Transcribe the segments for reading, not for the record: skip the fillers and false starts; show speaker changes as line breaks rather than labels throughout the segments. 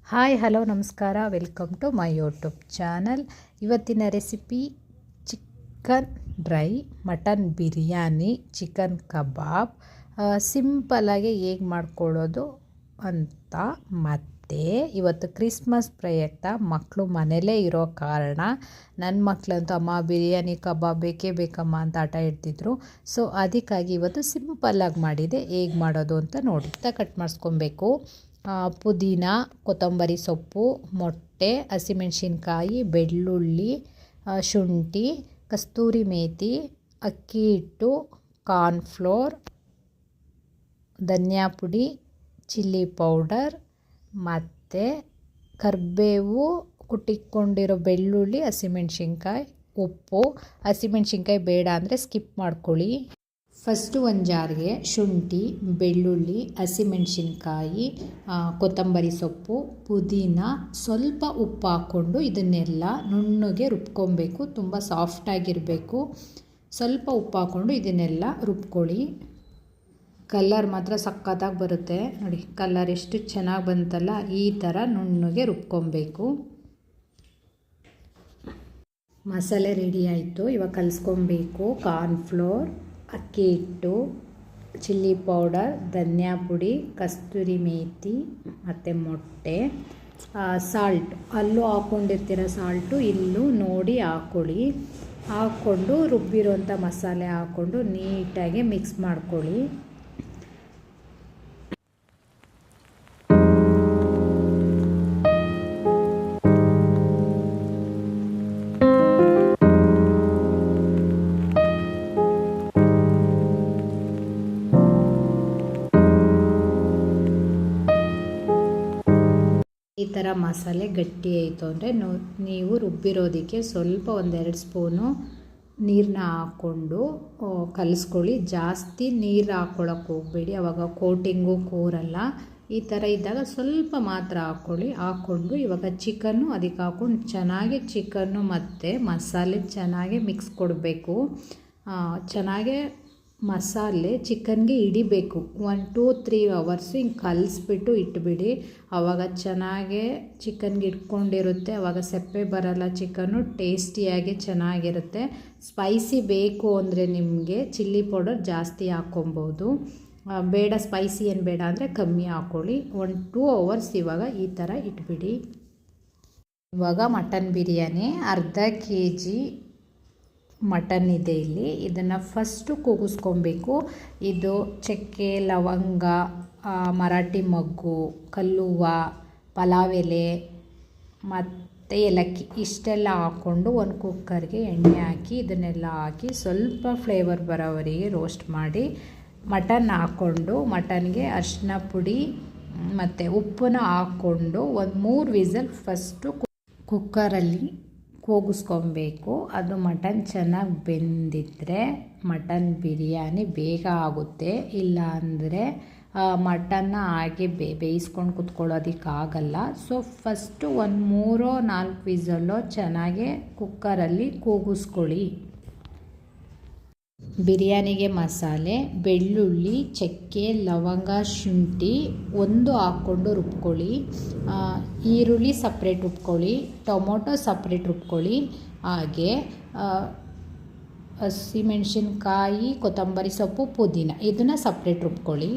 Hi hello ನಮಸ್ಕಾರ, welcome to my YouTube channel. ಇವತ್ತಿನ recipe chicken dry, mutton biryani, chicken kebab ಸಿಂಪಲಾಗಿ ಹೇಗೆ ಮಾಡ್ಕೊಳ್ಳೋದು ಅಂತ. ಮತ್ತು ಇವತ್ತು ಕ್ರಿಸ್ಮಸ್ ಪ್ರಯುಕ್ತ ಮಕ್ಕಳು ಮನೇಲೇ ಇರೋ ಕಾರಣ ನನ್ನ ಮಕ್ಕಳಂತೂ ಅಮ್ಮ ಬಿರಿಯಾನಿ ಕಬಾಬ್ ಬೇಕೇ ಬೇಕಮ್ಮ ಅಂತ ಆಟ ಇಡ್ತಿದ್ರು. ಸೊ ಅದಕ್ಕಾಗಿ ಇವತ್ತು ಸಿಂಪಲ್ಲಾಗಿ ಮಾಡಿದೆ. ಹೇಗೆ ಮಾಡೋದು ಅಂತ ನೋಡಿ. ಕಟ್ ಮಾಡಿಸ್ಕೊಬೇಕು. ಪುದೀನ, ಕೊತ್ತಂಬರಿ ಸೊಪ್ಪು, ಮೊಟ್ಟೆ, ಹಸಿಮೆಣಸಿನ್ಕಾಯಿ, ಬೆಳ್ಳುಳ್ಳಿ, ಶುಂಠಿ, ಕಸ್ತೂರಿ ಮೇಥಿ, ಅಕ್ಕಿ ಹಿಟ್ಟು, ಕಾರ್ನ್ಫ್ಲೋರ್, ಧನಿಯಾ ಪುಡಿ, ಚಿಲ್ಲಿ ಪೌಡರ್ ಮತ್ತು ಕರಿಬೇವು, ಕುಟ್ಟಿಕೊಂಡಿರೋ ಬೆಳ್ಳುಳ್ಳಿ, ಹಸಿಮೆಣಸಿನ್ಕಾಯಿ, ಉಪ್ಪು. ಹಸಿಮೆಣಸಿನ್ಕಾಯಿ ಬೇಡ ಅಂದರೆ ಸ್ಕಿಪ್ ಮಾಡ್ಕೊಳ್ಳಿ. ಫಸ್ಟು ಒಂದು ಜಾರ್ಗೆ ಶುಂಠಿ, ಬೆಳ್ಳುಳ್ಳಿ, ಹಸಿಮೆಣಸಿನ್ಕಾಯಿ, ಕೊತ್ತಂಬರಿ ಸೊಪ್ಪು, ಪುದೀನ, ಸ್ವಲ್ಪ ಉಪ್ಪು ಹಾಕ್ಕೊಂಡು ಇದನ್ನೆಲ್ಲ ನುಣ್ಣಗೆ ರುಬ್ಕೊಬೇಕು. ತುಂಬ ಸಾಫ್ಟಾಗಿರಬೇಕು. ಸ್ವಲ್ಪ ಉಪ್ಪು ಹಾಕ್ಕೊಂಡು ಇದನ್ನೆಲ್ಲ ರುಬ್ಕೊಳ್ಳಿ. ಕಲರ್ ಮಾತ್ರ ಸಖತ್ತಾಗಿ ಬರುತ್ತೆ ನೋಡಿ. ಕಲರ್ ಎಷ್ಟು ಚೆನ್ನಾಗಿ ಬಂತಲ್ಲ, ಈ ಥರ ನುಣ್ಣಗೆ ರುಬ್ಕೊಬೇಕು. ಮಸಾಲೆ ರೆಡಿ ಆಯಿತು. ಇವಾಗ ಕಲಿಸ್ಕೊಬೇಕು. ಕಾರ್ನ್ಫ್ಲೋರ್, ಅಕ್ಕಿ ಹಿಟ್ಟು, ಚಿಲ್ಲಿ ಪೌಡರ್, ಧನಿಯಾ ಪುಡಿ, ಕಸ್ತೂರಿ ಮೇಥಿ ಮತ್ತು ಮೊಟ್ಟೆ, ಸಾಲ್ಟ್. ಅಲ್ಲೂ ಹಾಕ್ಕೊಂಡಿರ್ತೀರ ಸಾಲ್ಟು, ಇಲ್ಲೂ ನೋಡಿ ಹಾಕ್ಕೊಳ್ಳಿ. ಹಾಕ್ಕೊಂಡು ರುಬ್ಬಿರೋಂಥ ಮಸಾಲೆ ಹಾಕ್ಕೊಂಡು ನೀಟಾಗಿ ಮಿಕ್ಸ್ ಮಾಡ್ಕೊಳ್ಳಿ. ಈ ಥರ ಮಸಾಲೆ ಗಟ್ಟಿ ಆಯಿತು ಅಂದರೆ ನೀವು ರುಬ್ಬಿರೋದಕ್ಕೆ ಸ್ವಲ್ಪ 1-2 ಸ್ಪೂನು ನೀರನ್ನ ಹಾಕ್ಕೊಂಡು ಕಲಿಸ್ಕೊಳ್ಳಿ. ಜಾಸ್ತಿ ನೀರು ಹಾಕ್ಕೊಳಕ್ಕೆ ಹೋಗಬೇಡಿ, ಆವಾಗ ಕೋಟಿಂಗು ಕೂರಲ್ಲ. ಈ ಥರ ಇದ್ದಾಗ ಸ್ವಲ್ಪ ಮಾತ್ರ ಹಾಕ್ಕೊಂಡು ಇವಾಗ ಚಿಕನ್ನು ಅದಕ್ಕೆ ಹಾಕ್ಕೊಂಡು ಚೆನ್ನಾಗಿ ಚಿಕನ್ನು ಮತ್ತು ಮಸಾಲೆ ಚೆನ್ನಾಗಿ ಮಿಕ್ಸ್ ಕೊಡಬೇಕು. ಚೆನ್ನಾಗೆ ಮಸಾಲೆ ಚಿಕನ್ಗೆ ಹಿಡಿಬೇಕು. 1-2-3 ಅವರ್ಸು ಹಿಂಗೆ ಕಲಿಸ್ಬಿಟ್ಟು ಇಟ್ಬಿಡಿ. ಆವಾಗ ಚೆನ್ನಾಗೇ ಚಿಕನ್ಗೆ ಇಟ್ಕೊಂಡಿರುತ್ತೆ. ಆವಾಗ ಸಪ್ಪೆ ಬರಲ್ಲ. ಚಿಕನ್ನು ಟೇಸ್ಟಿಯಾಗಿ ಚೆನ್ನಾಗಿರುತ್ತೆ. ಸ್ಪೈಸಿ ಬೇಕು ಅಂದರೆ ನಿಮಗೆ ಚಿಲ್ಲಿ ಪೌಡರ್ ಜಾಸ್ತಿ ಹಾಕ್ಕೊಬೋದು. ಬೇಡ ಸ್ಪೈಸಿ ಏನು ಬೇಡ ಅಂದರೆ ಕಮ್ಮಿ ಹಾಕ್ಕೊಳ್ಳಿ. 1-2 ಅವರ್ಸ್ ಇವಾಗ ಈ ಥರ ಇಟ್ಬಿಡಿ. ಇವಾಗ ಮಟನ್ ಬಿರಿಯಾನಿ ಅರ್ಧ kg ಮಟನ್ ಇದೆ ಇಲ್ಲಿ. ಇದನ್ನು ಫಸ್ಟು ಕೂಗಿಸ್ಕೊಬೇಕು. ಇದು ಚಕ್ಕೆ, ಲವಂಗ, ಮರಾಠಿ ಮೊಗ್ಗು, ಕಲ್ಲುವ್ವ, ಪಲಾವ್ ಎಲೆ ಮತ್ತು ಏಲಕ್ಕಿ ಇಷ್ಟೆಲ್ಲ ಹಾಕ್ಕೊಂಡು ಒಂದು ಕುಕ್ಕರ್ಗೆ ಎಣ್ಣೆ ಹಾಕಿ ಇದನ್ನೆಲ್ಲ ಹಾಕಿ ಸ್ವಲ್ಪ ಫ್ಲೇವರ್ ಬರೋವರೆಗೆ ರೋಸ್ಟ್ ಮಾಡಿ ಮಟನ್ ಹಾಕ್ಕೊಂಡು ಮಟನ್ಗೆ ಅರಿಶಿನ ಪುಡಿ ಮತ್ತು ಉಪ್ಪನ್ನ ಹಾಕ್ಕೊಂಡು ಒಂದು 3 ವಿಸಲ್ ಫಸ್ಟು ಕುಕ್ಕರಲ್ಲಿ ಕೂಗಿಸ್ಕೊಬೇಕು. ಅದು ಮಟನ್ ಚೆನ್ನಾಗಿ ಬೆಂದಿದ್ದರೆ ಮಟನ್ ಬಿರಿಯಾನಿ ಬೇಗ ಆಗುತ್ತೆ. ಇಲ್ಲ ಅಂದರೆ ಮಟನ್ನ ಹಾಗೆ ಬೇಯಿಸ್ಕೊಂಡು ಕುತ್ಕೊಳ್ಳೋದಕ್ಕಾಗಲ್ಲ. ಸೊ ಫಸ್ಟು ಒಂದು 3-4 ವಿಸಲ್ಲೋ ಚೆನ್ನಾಗೆ ಕುಕ್ಕರಲ್ಲಿ ಕೂಗಿಸ್ಕೊಳ್ಳಿ. ಬಿರಿಯಾನಿಗೆ ಮಸಾಲೆ ಬೆಳ್ಳುಳ್ಳಿ, ಚಕ್ಕೆ, ಲವಂಗ, ಶುಂಠಿ ಒಂದು ಹಾಕ್ಕೊಂಡು ರುಬ್ಕೊಳ್ಳಿ. ಈರುಳ್ಳಿ ಸಪ್ರೇಟ್ ರುಬ್ಕೊಳ್ಳಿ. ಟೊಮೊಟೊ ಸಪ್ರೇಟ್ ರುಬ್ಕೊಳ್ಳಿ. ಹಾಗೆ ಹಸಿಮೆಣಸಿನ್ಕಾಯಿ, ಕೊತ್ತಂಬರಿ ಸೊಪ್ಪು, ಪುದೀನ ಇದನ್ನು ಸಪ್ರೇಟ್ ರುಬ್ಕೊಳ್ಳಿ.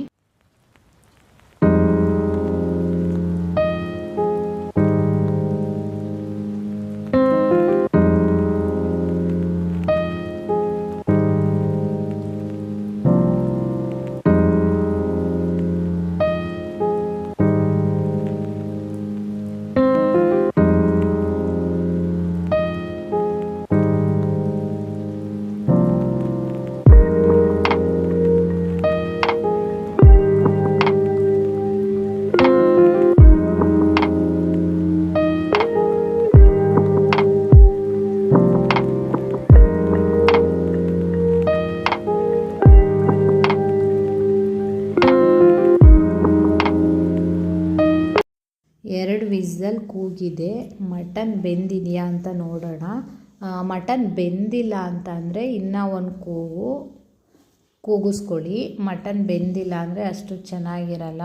ಎರಡು ವಿಸಲ್ ಕೂಗಿದೆ. ಮಟನ್ ಬೆಂದಿದೆಯಾ ಅಂತ ನೋಡೋಣ. ಮಟನ್ ಬೆಂದಿಲ್ಲ ಅಂತ ಅಂದರೆ ಇನ್ನೂ ಒಂದು ಕೂಗಿಸ್ಕೊಳ್ಳಿ. ಮಟನ್ ಬೆಂದಿಲ್ಲ ಅಂದರೆ ಅಷ್ಟು ಚೆನ್ನಾಗಿರಲ್ಲ.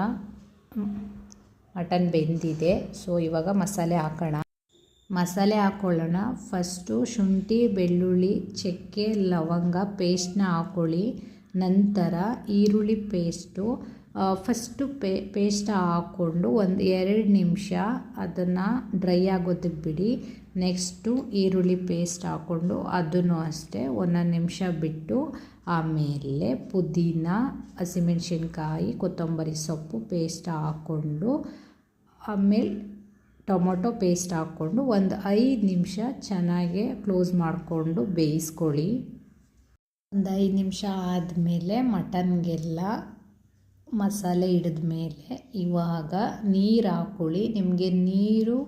ಮಟನ್ ಬೆಂದಿದೆ. ಸೊ ಇವಾಗ ಮಸಾಲೆ ಹಾಕೋಣ. ಮಸಾಲೆ ಹಾಕ್ಕೊಳ್ಳೋಣ. ಫಸ್ಟು ಶುಂಠಿ ಬೆಳ್ಳುಳ್ಳಿ ಚಕ್ಕೆ ಲವಂಗ ಪೇಸ್ಟ್ನ ಹಾಕ್ಕೊಳ್ಳಿ. ನಂತರ ಈರುಳ್ಳಿ ಪೇಸ್ಟು ಫಸ್ಟು ಪೇಸ್ಟ್ ಹಾಕ್ಕೊಂಡು ಒಂದು 2 ನಿಮಿಷ ಅದನ್ನು ಡ್ರೈ ಆಗೋದಕ್ಕೆ ಬಿಡಿ. ನೆಕ್ಸ್ಟು ಈರುಳ್ಳಿ ಪೇಸ್ಟ್ ಹಾಕ್ಕೊಂಡು ಅದನ್ನು ಅಷ್ಟೇ 1 ನಿಮಿಷ ಬಿಟ್ಟು ಆಮೇಲೆ ಪುದೀನ ಹಸಿಮೆಣ್ಸಿನ್ಕಾಯಿ ಕೊತ್ತಂಬರಿ ಸೊಪ್ಪು ಪೇಸ್ಟ್ ಹಾಕ್ಕೊಂಡು ಆಮೇಲೆ ಟೊಮೊಟೊ ಪೇಸ್ಟ್ ಹಾಕ್ಕೊಂಡು ಒಂದು 5 ನಿಮಿಷ ಚೆನ್ನಾಗಿ ಕ್ಲೋಸ್ ಮಾಡಿಕೊಂಡು ಬೇಯಿಸ್ಕೊಳ್ಳಿ. ಒಂದು 5 ನಿಮಿಷ ಆದಮೇಲೆ ಮಟನ್ಗೆಲ್ಲ ಮಸಾಲೆ ಹಿಡಿದ್ಮೇಲೆ ಇವಾಗ ನೀರು ಹಾಕ್ಕೊಳ್ಳಿ. ನಿಮಗೆ ನೀರು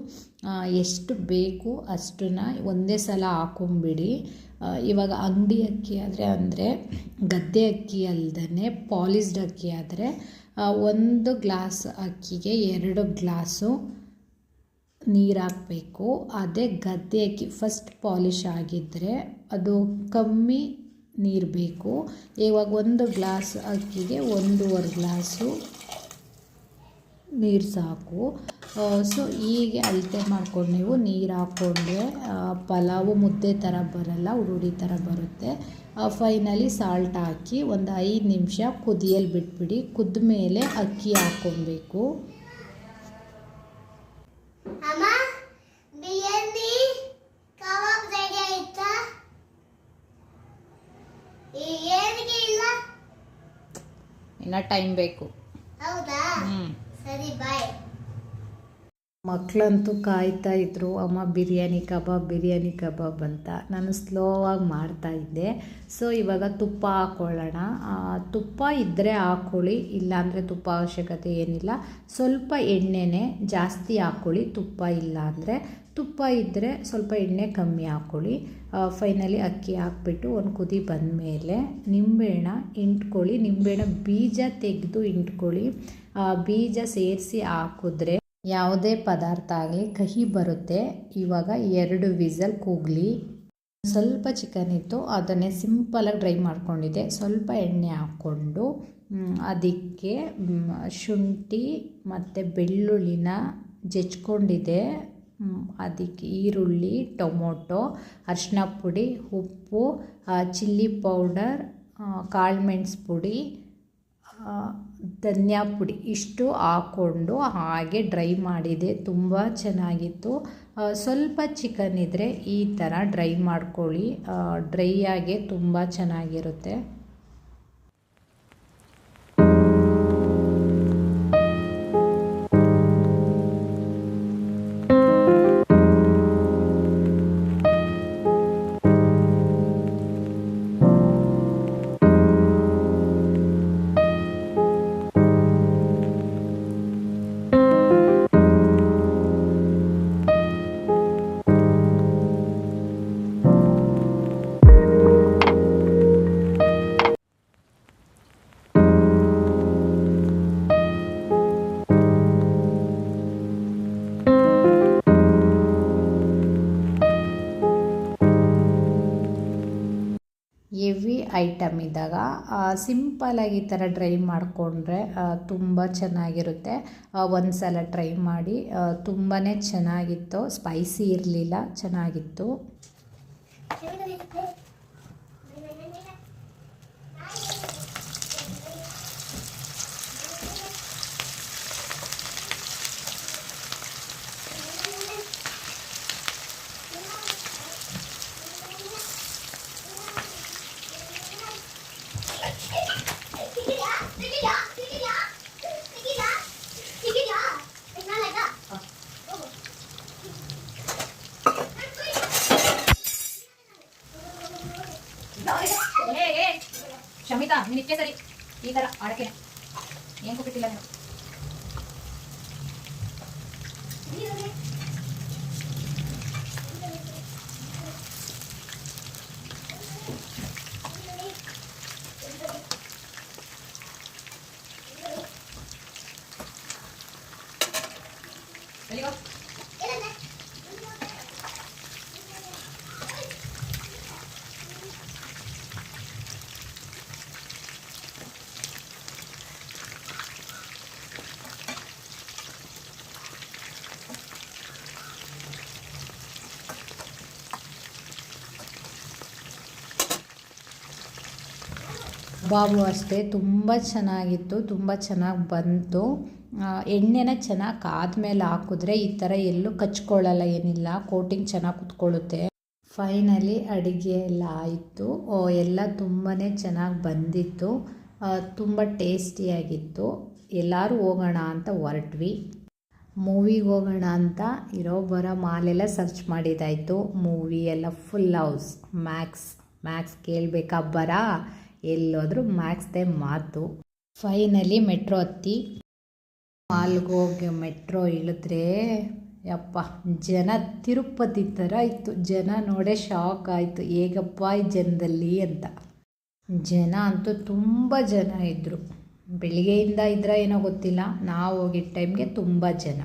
ಎಷ್ಟು ಬೇಕು ಅಷ್ಟನ್ನು ಒಂದೇ ಸಲ ಹಾಕೊಂಬಿಡಿ. ಇವಾಗ ಅಂಗಡಿ ಅಕ್ಕಿ ಆದರೆ ಅಂದರೆ ಗದ್ದೆ ಅಕ್ಕಿ ಅಲ್ಲದೇ ಪಾಲಿಸ್ಡ್ ಅಕ್ಕಿ ಆದರೆ 1 ಗ್ಲಾಸ್ ಅಕ್ಕಿಗೆ 2 ಗ್ಲಾಸು ನೀರು ಹಾಕಬೇಕು. ಅದೇ ಗದ್ದೆ ಅಕ್ಕಿ ಫಸ್ಟ್ ಪಾಲಿಶ್ ಆಗಿದ್ದರೆ ಅದು ಕಮ್ಮಿ ನೀರು ಬೇಕು. ಇವಾಗ 1 ಗ್ಲಾಸ್ ಅಕ್ಕಿಗೆ 1.5 ಗ್ಲಾಸು ನೀರು ಸಾಕು. ಸೊ ಹೀಗೆ ಅಳತೆ ಮಾಡ್ಕೊಂಡು ನೀವು ನೀರು ಹಾಕ್ಕೊಂಡ್ರೆ ಪಲಾವು ಮುದ್ದೆ ಥರ ಬರಲ್ಲ, ಉರುಳಿ ಥರ ಬರುತ್ತೆ. ಫೈನಲಿ ಸಾಲ್ಟ್ ಹಾಕಿ ಒಂದು 5 ನಿಮಿಷ ಕುದಿಯಲು ಬಿಟ್ಬಿಡಿ. ಕುದ್ದ ಮೇಲೆ ಅಕ್ಕಿ ಹಾಕ್ಕೊಬೇಕು. ಇನ್ನು ಟೈಮ್ ಬೇಕು.
ಸರಿ ಬಾಯ್.
ಮಕ್ಕಳಂತೂ ಕಾಯ್ತಾ ಇದ್ರು, ಅಮ್ಮ ಬಿರಿಯಾನಿ ಕಬಾಬ್ ಅಂತ. ನಾನು ಸ್ಲೋವಾಗಿ ಮಾಡ್ತಾಯಿದ್ದೆ. ಸೊ ಇವಾಗ ತುಪ್ಪ ಹಾಕ್ಕೊಳ್ಳೋಣ. ತುಪ್ಪ ಇದ್ದರೆ ಹಾಕ್ಕೊಳ್ಳಿ, ಇಲ್ಲಾಂದರೆ ತುಪ್ಪ ಅವಶ್ಯಕತೆ ಏನಿಲ್ಲ. ಸ್ವಲ್ಪ ಎಣ್ಣೆನೇ ಜಾಸ್ತಿ ಹಾಕ್ಕೊಳ್ಳಿ. ತುಪ್ಪ ಇಲ್ಲ ಅಂದರೆ ತುಪ್ಪ ಇದ್ದರೆ ಸ್ವಲ್ಪ ಎಣ್ಣೆ ಕಮ್ಮಿ ಹಾಕ್ಕೊಳ್ಳಿ. ಫೈನಲಿ ಅಕ್ಕಿ ಹಾಕ್ಬಿಟ್ಟು ಒಂದು ಕುದಿ ಬಂದಮೇಲೆ ನಿಂಬೆಹಣ್ಣ ಇಂಟ್ಕೊಳ್ಳಿ. ನಿಂಬೆಹಣ್ಣ ಬೀಜ ತೆಗೆದು ಇಂಟ್ಕೊಳ್ಳಿ. ಬೀಜ ಸೇರಿಸಿ ಹಾಕಿದ್ರೆ ಯಾವುದೇ ಪದಾರ್ಥ ಆಗಲಿ ಕಹಿ ಬರುತ್ತೆ. ಇವಾಗ 2 ವಿಸಲ್ ಕೂಗಲಿ. ಸ್ವಲ್ಪ ಚಿಕನ್ ಇತ್ತು, ಅದನ್ನೇ ಸಿಂಪಲಾಗಿ ಡ್ರೈ ಮಾಡ್ಕೊಂಡಿದ್ದೆ. ಸ್ವಲ್ಪ ಎಣ್ಣೆ ಹಾಕ್ಕೊಂಡು ಅದಕ್ಕೆ ಶುಂಠಿ ಮತ್ತು ಬೆಳ್ಳುಳ್ಳಿನ ಜಜ್ಕೊಂಡಿದ್ದೆ. ಅದಕ್ಕೆ ಈರುಳ್ಳಿ ಟೊಮೊಟೊ ಅರಿಶಿನ ಪುಡಿ ಉಪ್ಪು ಚಿಲ್ಲಿ ಪೌಡರ್ ಕಾಳುಮೆಣಸು ಪುಡಿ ಧನಿಯಾ ಪುಡಿ ಇಷ್ಟು ಹಾಕ್ಕೊಂಡು ಹಾಗೆ ಡ್ರೈ ಮಾಡಿದೆ. ತುಂಬ ಚೆನ್ನಾಗಿತ್ತು. ಸ್ವಲ್ಪ ಚಿಕನ್ ಇದ್ದರೆ ಈ ಥರ ಡ್ರೈ ಮಾಡ್ಕೊಳ್ಳಿ. ಡ್ರೈ ಆಗಿ ತುಂಬ ಚೆನ್ನಾಗಿರುತ್ತೆ. ಹೆವಿ ಐಟಮ್ ಇದ್ದಾಗ ಸಿಂಪಲಾಗಿ ಈ ಥರ ಡ್ರೈ ಮಾಡಿಕೊಂಡ್ರೆ ತುಂಬ ಚೆನ್ನಾಗಿರುತ್ತೆ. ಒಂದು ಸಲ ಟ್ರೈ ಮಾಡಿ. ತುಂಬಾ ಚೆನ್ನಾಗಿತ್ತು. ಸ್ಪೈಸಿ ಇರಲಿಲ್ಲ, ಚೆನ್ನಾಗಿತ್ತು. ಶಮಿತಾ ನಿನಕ್ಕೆ ಸರಿ ಈ ಥರ ಆಡಕ್ಕೆ ಏನು ಕೊಟ್ಟಿಲ್ಲ ನೀವು. ಕಬಾಬು ಅಷ್ಟೇ ತುಂಬ ಚೆನ್ನಾಗಿತ್ತು, ತುಂಬ ಚೆನ್ನಾಗಿ ಬಂತು. ಎಣ್ಣೆನ ಚೆನ್ನಾಗಿ ಕಾದ್ಮೇಲೆ ಹಾಕಿದ್ರೆ ಈ ಥರ ಎಲ್ಲೂ ಕಚ್ಕೊಳ್ಳಲ್ಲ, ಏನಿಲ್ಲ, ಕೋಟಿಂಗ್ ಚೆನ್ನಾಗಿ ಕುತ್ಕೊಳ್ಳುತ್ತೆ. ಫೈನಲಿ ಅಡುಗೆ ಎಲ್ಲ ಆಯಿತು. ಎಲ್ಲ ತುಂಬಾ ಚೆನ್ನಾಗಿ ಬಂದಿತ್ತು, ತುಂಬ ಟೇಸ್ಟಿಯಾಗಿತ್ತು. ಎಲ್ಲರೂ ಹೋಗೋಣ ಅಂತ ಹೊರಟ್ವಿ. ಮೂವಿಗೆ ಹೋಗೋಣ ಅಂತ ಇರೋ ಬರೋ ಮಾಲೆಲ್ಲ ಸರ್ಚ್ ಮಾಡಿದ್ದಾಯಿತು. ಮೂವಿ ಎಲ್ಲ ಫುಲ್ ಹೌಸ್, ಮ್ಯಾಕ್ಸ್ ಕೇಳಬೇಕಾ ಬರ, ಎಲ್ಲೋದ್ರೂ ಮ್ಯಾಕ್ಸ್ದೇ ಮಾತು. ಫೈನಲಿ ಮೆಟ್ರೋ ಹತ್ತಿ ಮಾಲ್ಗೆ ಹೋಗಿ ಮೆಟ್ರೋ ಇಳಿದ್ರೆ ಯಪ್ಪ ಜನ ತಿರುಪತಿ ಥರ ಇತ್ತು. ಜನ ನೋಡೇ ಶಾಕ್ ಆಯಿತು, ಹೇಗಪ್ಪ ಈ ಜನದಲ್ಲಿ ಅಂತ. ಜನ ಅಂತೂ ತುಂಬ ಜನ ಇದ್ದರು. ಬೆಳಿಗ್ಗೆಯಿಂದ ಇದ್ರೆ ಏನೋ ಗೊತ್ತಿಲ್ಲ, ನಾವು ಹೋಗಿದ್ದ ಟೈಮ್ಗೆ ತುಂಬ ಜನ.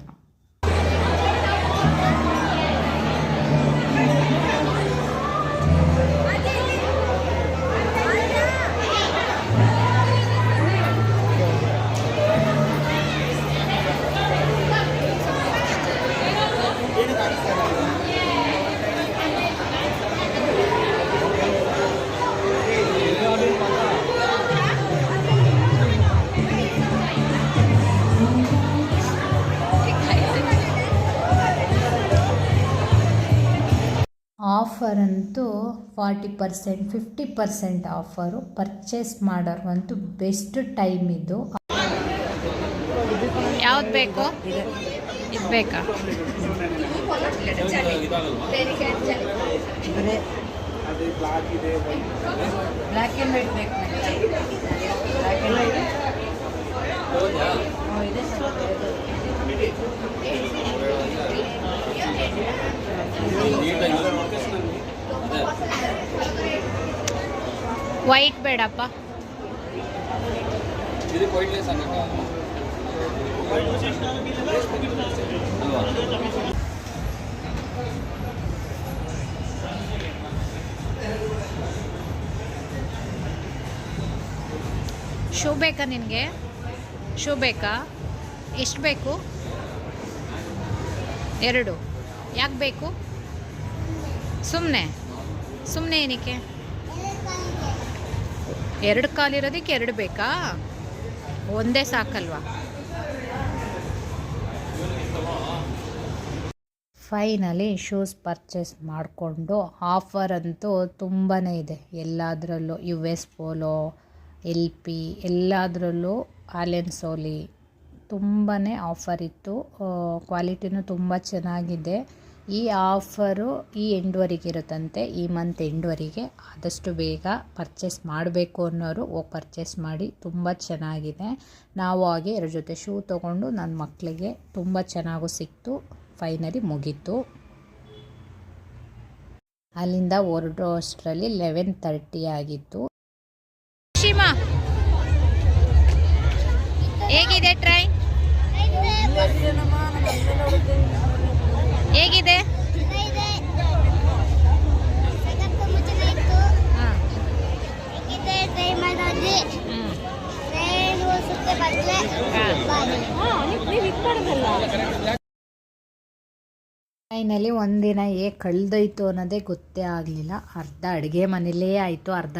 ಆಫರ್ ಅಂತೂ 40%, 50% ಆಫರು. ಪರ್ಚೇಸ್ ಮಾಡೋರ್ಗಂತೂ ಬೆಸ್ಟ್ ಟೈಮ್ ಇದು. ಯಾವ್ದು ಬೇಕು? ಇದು ಬೇಕಾ? ಬ್ಲ್ಯಾಕ್ ಆ್ಯಂಡ್ ವೈಟ್ ಬೇಕು. ಬ್ಲ್ಯಾಕ್ ಆ್ಯಂಡ್ ವೈಟ್ ವೈಟ್ ಬೇಡಪ್ಪ. ಶೂ ಬೇಕಾ ನಿನಗೆ? ಶೂ ಬೇಕಾ? ಎಷ್ಟು ಬೇಕು? 2. ಯಾಕೆ ಬೇಕು? ಸುಮ್ಮನೆ ಏನಕ್ಕೆ? 2 ಕಾಲಿರೋದಕ್ಕೆ 2 ಬೇಕಾ? ಒಂದೇ ಸಾಕಲ್ವಾ? ಫೈನಲಿ ಶೂಸ್ ಪರ್ಚೇಸ್ ಮಾಡಿಕೊಂಡು, ಆಫರ್ ಅಂತೂ ತುಂಬಾ ಇದೆ ಎಲ್ಲದರಲ್ಲೂ. US ಪೋಲೋ, LP ಎಲ್ಲದರಲ್ಲೂ, ಆಲೆನ್ ಸೋಲಿ ತುಂಬಾ ಆಫರ್ ಇತ್ತು. ಕ್ವಾಲಿಟಿನೂ ತುಂಬ ಚೆನ್ನಾಗಿದೆ. ಈ ಆಫರು ಈ ಎಂಡ್ವರೆಗೆ ಇರುತ್ತಂತೆ, ಈ ಮಂತ್ ಎಂಡ್ವರೆಗೆ. ಆದಷ್ಟು ಬೇಗ ಪರ್ಚೇಸ್ ಮಾಡಬೇಕು ಅನ್ನೋರು ಹೋಗಿ ಪರ್ಚೇಸ್ ಮಾಡಿ, ತುಂಬ ಚೆನ್ನಾಗಿದೆ. ನಾವು ಹಾಗೆ 2 ಜೊತೆ ಶೂ ತೊಗೊಂಡು ನನ್ನ ಮಕ್ಕಳಿಗೆ ತುಂಬ ಚೆನ್ನಾಗೂ ಸಿಕ್ತು. ಫೈನಲಿ ಮುಗೀತು. ಅಲ್ಲಿಂದ ಹೊರಡೋ ಅಷ್ಟರಲ್ಲಿ 11:30 ಆಗಿತ್ತು. ಶಿಮಾ, ಹೇಗಿದೆ ಟ್ರೈನ್? ಹೇಗಿದೆ? ಫೈನಲಿ ಒಂದಿನ ಹೇಗೆ ಕಳೆದೋಯ್ತು ಅನ್ನೋದೇ ಗೊತ್ತೇ ಆಗಲಿಲ್ಲ. ಅರ್ಧ ಅಡುಗೆ ಮನೇಲೇ ಆಯಿತು. ಅರ್ಧ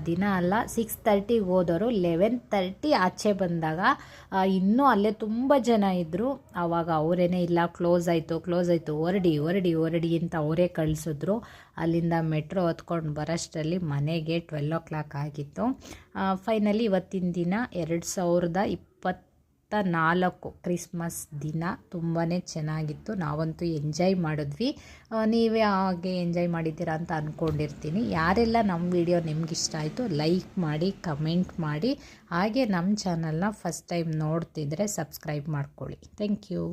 ದಿನ ಅಲ್ಲ, 6:30ಗೆ ಹೋದವರು 11:30 ಆಚೆ ಬಂದಾಗ ಇನ್ನೂ ಅಲ್ಲೇ ತುಂಬ ಜನ ಇದ್ದರು. ಆವಾಗ ಅವರೇನೇ ಇಲ್ಲ, ಕ್ಲೋಸ್ ಆಯಿತು ಹೊರಡಿ ಅಂತ ಅವರೇ ಕಳಿಸಿದ್ರು. ಅಲ್ಲಿಂದ ಮೆಟ್ರೋ ಹತ್ಕೊಂಡು ಬರೋಷ್ಟರಲ್ಲಿ ಮನೆಗೆ 12 o'clock ಆಗಿತ್ತು. ಫೈನಲಿ ಇವತ್ತಿನ ದಿನ 2024 ಕ್ರಿಸ್ಮಸ್ ದಿನ ತುಂಬಾ ಚೆನ್ನಾಗಿತ್ತು. ನಾವಂತೂ ಎಂಜಾಯ್ ಮಾಡಿದ್ವಿ. ನೀವೇ ಹಾಗೆ ಎಂಜಾಯ್ ಮಾಡಿದ್ದೀರಾ ಅಂತ ಅಂದ್ಕೊಂಡಿರ್ತೀನಿ. ಯಾರೆಲ್ಲ ನಮ್ಮ ವಿಡಿಯೋ ನಿಮ್ಗಿಷ್ಟ ಆಯಿತು ಲೈಕ್ ಮಾಡಿ, ಕಮೆಂಟ್ ಮಾಡಿ. ಹಾಗೆ ನಮ್ಮ ಚಾನಲ್ನ ಫಸ್ಟ್ ಟೈಮ್ ನೋಡ್ತಿದ್ರೆ ಸಬ್ಸ್ಕ್ರೈಬ್ ಮಾಡ್ಕೊಳ್ಳಿ. Thank you.